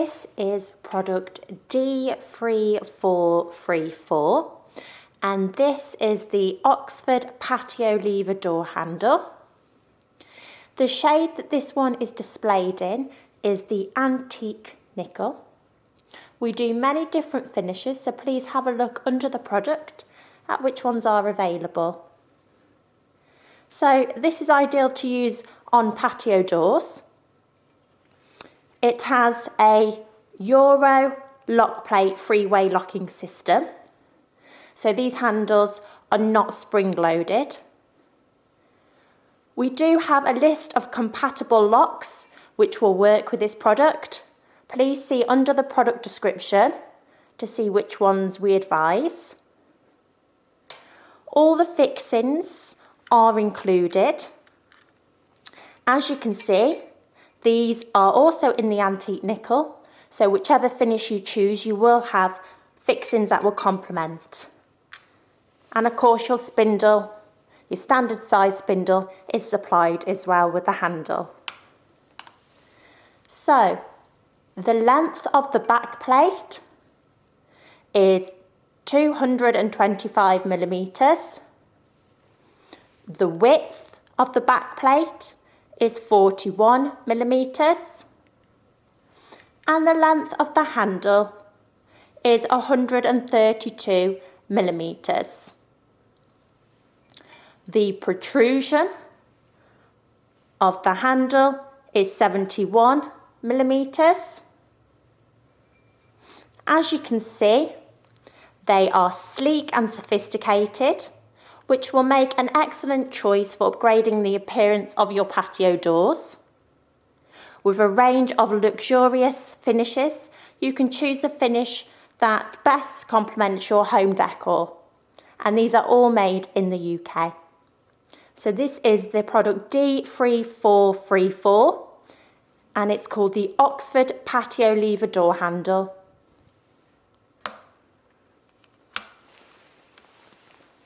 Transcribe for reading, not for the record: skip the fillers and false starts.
this is product D3434, and this is the Oxford Patio Lever Door Handle. The shade that this one is displayed in is the antique nickel. We do many different finishes, so please have a look under the product at which ones are available. So this is ideal to use on patio doors. It has a Euro lock plate freeway locking system. So these handles are not spring loaded. We do have a list of compatible locks which will work with this product. Please see under the product description to see which ones we advise. All the fixings are included. As you can see, these are also in the antique nickel, so whichever finish you choose, you will have fixings that will complement. And of course your spindle, your standard size spindle, is supplied as well with the handle. So, the length of the back plate is 225 millimeters. The width of the back plate is 41 millimeters. And the length of the handle is 132 millimeters. The protrusion of the handle is 71 millimeters. As you can see, they are sleek and sophisticated, which will make an excellent choice for upgrading the appearance of your patio doors. With a range of luxurious finishes, you can choose a finish that best complements your home decor. And these are all made in the UK. So this is the product D3434, and it's called the Oxford Patio Lever Door Handle.